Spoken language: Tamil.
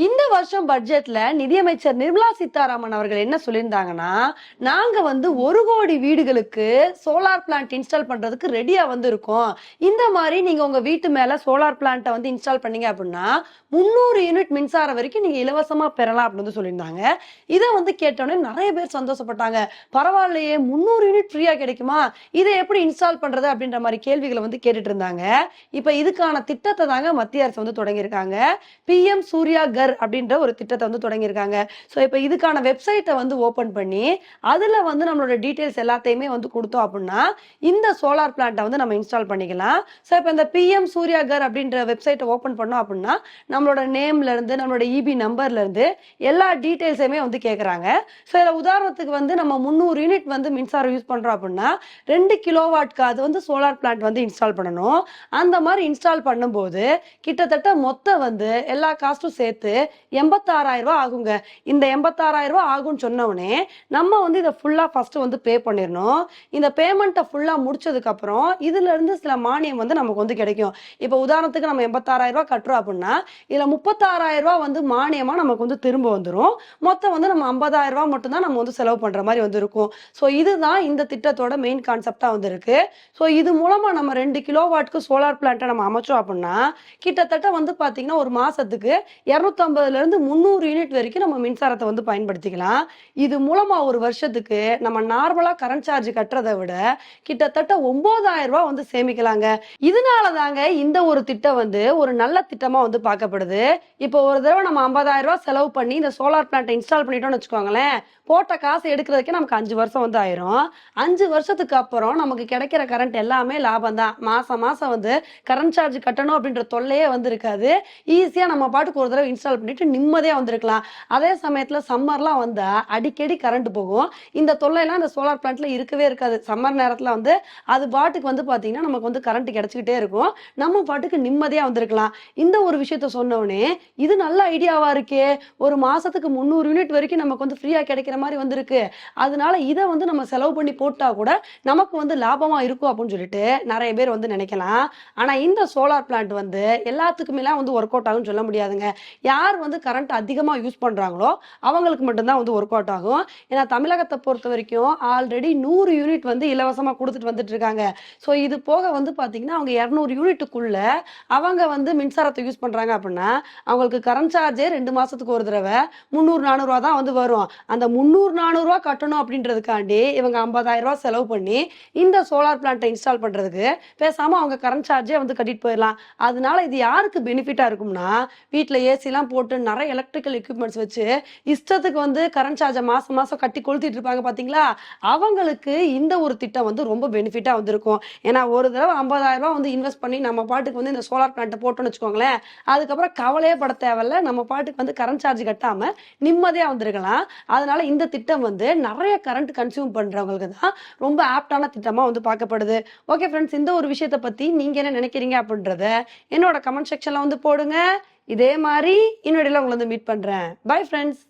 இந்த வருஷம் பட்ஜெட்ல நிதியமைச்சர் நிர்மலா சீதாராமன் அவர்கள் என்ன சொல்லியிருந்தாங்கன்னா, நாங்க வந்து 1 கோடி வீடுகளுக்கு சோலார் பிளான்ட் இன்ஸ்டால் பண்றதுக்கு ரெடியா வந்து இருக்கோம். இந்த மாதிரி நீங்க உங்க வீட்டு மேல சோலார் பிளான்ட்ட வந்து இன்ஸ்டால் பண்ணீங்க அப்படின்னா, 300 யூனிட் மின்சாரம் வரைக்கும் நீங்க இலவசமா பெறலாம் அப்படின்னு வந்து சொல்லியிருந்தாங்க. இத வந்து கேட்டோனே நெறைய பேர் சந்தோஷப்பட்டாங்க. பரவாயில்லையே 300 யூனிட் ஃப்ரீயா கிடைக்குமா? இத எப்படி இன்ஸ்டால் பண்றது? அப்படின்ற மாரி கேள்விகள வந்து கேட்டுட்டு இருந்தாங்க. இப்ப இதுக்கான திட்டத்த தாங்க மத்திய அரசு வந்து தொடங்கியிருக்காங்க. பிஎம் சூர்யா கர் அப்படின்ற ஒரு திட்டத்தை வந்து தொடங்கியிருக்காங்க. ஸோ இப்போ இதுக்கான வெப்சைட்டை வந்து ஓப்பன் பண்ணி அதில் வந்து நம்மளோட டீட்டெயில்ஸ் எல்லாத்தையுமே வந்து கொடுத்தோம் அப்படின்னா இந்த சோலார் பிளான்ட்டை வந்து நம்ம இன்ஸ்டால் பண்ணிக்கலாம். ஸோ இப்போ இந்த பிஎம் சூர்யா கர் அப்படின்ற வெப்சைட்டை ஓப்பன் பண்ணோம் அப்படின்னா நம்மளோட நேம்ல இருந்து நம்மளோட இபி நம்பர்ல இருந்து எல்லா டீட்டெயில்ஸையுமே வந்து கேட்குறாங்க. ஸோ இதில் உதாரணத்துக்கு வந்து நம்ம 300 யூனிட் வந்து மின்சாரம் யூஸ் பண்றோம் அப்படின்னா 2 கிலோவாட்க்கு அது வந்து சோலார் பிளான்ட் வந்து இன்ஸ்டால் பண்ணணும். அந்த மாதிரி இன்ஸ்டால் பண்ணும்போது கிட்டத்தட்ட மொத்தம் வந்து எல்லா காஸ்ட்டும் சேர்த்து 86,000 ஆகுங்க. இந்த 86,000 ஆகும்னு சொன்ன உடனே நம்ம வந்து இதை ஃபுல்லா ஃபர்ஸ்ட் வந்து பே பண்ணிடணும். இந்த பேமெண்ட்டை ஃபுல்லா முடிச்சதுக்கு அப்புறம் இதுல இருந்து சில மானியம் வந்து நமக்கு வந்து கிடைக்கும். இப்போ உதாரணத்துக்கு நம்ம 86,000 கட்டுறோம் அப்படின்னா இதுல 36,000 வந்து மானியமா நமக்கு வந்து திரும்ப வந்துடும். மொத்தம் வந்து நம்ம 50,000 மட்டும் தான் நம்ம வந்து செலவு பண்ற மாதிரி வந்து இருக்கும். ஸோ இதுதான் இந்த திட்டத்தோட மெயின் கான்செப்டா வந்து இருக்கு. ஸோ இது மூலமா நம்ம 2 கிலோவாட்க்கு சோலார் பிளான்ட்டை நம்ம அமைச்சோம் அப்படின்னா கிட்டத்தட்ட வந்து பாத்தீங்கன்னா ஒரு மாசத்துக்கு 250ல இருந்து 300 யூனிட் வரைக்கும் நம்ம மின்சாரத்தை வந்து பயன்படுத்திக்கலாம். இது மூலமா ஒரு வருஷத்துக்கு நம்ம நார்மலா கரண்ட் சார்ஜ் கட்டுறதை விட கிட்டத்தட்ட 9,000 வந்து சேமிக்கலாங்க. இதனால தாங்க இந்த ஒரு திட்டம் வந்து ஒரு நல்ல திட்டமா வந்து பார்க்கப்படுது. இப்போ ஒரு தடவை நம்ம 50,000 செலவு பண்ணி இந்த சோலார் பிளான்ட் இன்ஸ்டால் பண்ணிட்டோம்னு வச்சுக்கோங்களேன், போட்ட காசு எடுக்கிறதுக்கே நமக்கு 5 வருஷம் வந்து ஆயிரும். 5 வருஷத்துக்கு அப்புறம் நமக்கு கிடைக்கிற கரண்ட் எல்லாமே லாபம் தான். மாசம் மாசம் வந்து கரண்ட் சார்ஜ் கட்டணும் அப்படின்ற தொல்லையே வந்து இருக்காது. ஈஸியா நம்ம பாட்டுக்கு ஒரு தடவை இன்ஸ்டால் பண்ணிட்டு நிம்மதியா வந்திருக்கலாம். அதே சமயத்துல சம்மர்லாம் வந்தா அடிக்கடி கரண்ட் போகும். இந்த தொல்லைலாம் இந்த சோலார் பிளான்ட்ல இருக்கவே இருக்காது. சம்மர் நேரத்துல வந்து அது பாட்டுக்கு வந்து பாத்தீங்கன்னா நமக்கு வந்து கரண்ட் கிடைச்சிக்கிட்டே இருக்கும். நம்ம பாட்டுக்கு நிம்மதியா வந்திருக்கலாம். இந்த ஒரு விஷயத்த சொன்னோடனே இது நல்ல ஐடியாவா இருக்கே, ஒரு மாசத்துக்கு 300 யூனிட் வரைக்கும் நமக்கு வந்து ஃப்ரீயா கிடைக்கிற மாதிரி வந்திருக்கு. அதனால இதை வந்து நம்ம செலவு பண்ணி போட்டா கூட நமக்கு வந்து லாபமா இருக்கும் அப்படின்னு சொல்லிட்டு நிறைய பேர் வந்து நினைக்கலாம். ஆனா இந்த சோலார் பிளான்ட் வந்து எல்லாத்துக்குமே வந்து ஒர்க் அவுட் ஆகும்னு சொல்ல முடியாதுங்க. யார் வந்து கரண்ட் அதிகமா யூஸ் பண்றாங்களோ அவங்களுக்கு மட்டும்தான் வந்து ஒர்க் அவுட் ஆகும். ஏன்னா தமிழகத்தை பொறுத்த வரைக்கும் ஆல்ரெடி 100 யூனிட் வந்து இலவசமா கொடுத்துட்டு வந்துட்டு இருக்காங்க. ஸோ இது போக வந்து பாத்தீங்கன்னா அவங்க 200 யூனிட்டுக்குள்ள அவங்க வந்து மின்சாரத்தை யூஸ் பண்றாங்க அப்படின்னா அவங்களுக்கு கரண்ட் சார்ஜே 2 மாசத்துக்கு ஒரு தடவை 300-400 தான் வந்து வரும். அந்த 300-400 கட்டணும் அப்படின்றதுக்காண்டி இவங்க 50,000 செலவு பண்ணி இந்த சோலார் பிளான்ட்டை இன்ஸ்டால் பண்றதுக்கு பேசாம அவங்க கரண்ட் சார்ஜே வந்து கட்டிட்டு போயிடலாம். அதனால இது யாருக்கு பெனிஃபிட்டா இருக்கும்னா வீட்டுல ஏசிலாம் போட்டு நிறைய எலக்ட்ரிக்கல் எக்யூப்மெண்ட்ஸ் வச்சு இஷ்டத்துக்கு வந்து கரண்ட் சார்ஜை மாசம் மாசம் கட்டி கொளுத்திட்டு இருப்பாங்க பாத்தீங்களா, அவங்களுக்கு இந்த ஒரு திட்டம் வந்து ரொம்ப பெனிஃபிட்டா வந்திருக்கும். ஏன்னா ஒரு தடவை 50,000 வந்து இன்வெஸ்ட் பண்ணி நம்ம பாட்டுக்கு வந்து இந்த சோலார் பிளான்ட்டை போட்டோம்னு வச்சுக்கோங்களேன், அதுக்கப்புறம் கவலையே பட தேவையில்ல. நம்ம பாட்டுக்கு வந்து கரண்ட் சார்ஜ் கட்டாம நிம்மதியா வந்திருக்கலாம். அதனால இந்த திட்டம் வந்து நிறைய கரண்ட் கன்சியூம் பண்றவங்களுக்கு தான் ரொம்ப ஆப்டான திட்டமா வந்து பார்க்கப்படுது. ஓகே ஃப்ரெண்ட்ஸ், இந்த ஒரு விஷயத்தை பத்தி நீங்க என்ன நினைக்கிறீங்க அப்படின்றத என்னோட கமெண்ட் செக்ஷன்ல வந்து போடுங்க. இதே மாதிரி இன்னொரு உங்களை வந்து மீட் பண்றேன். Bye friends.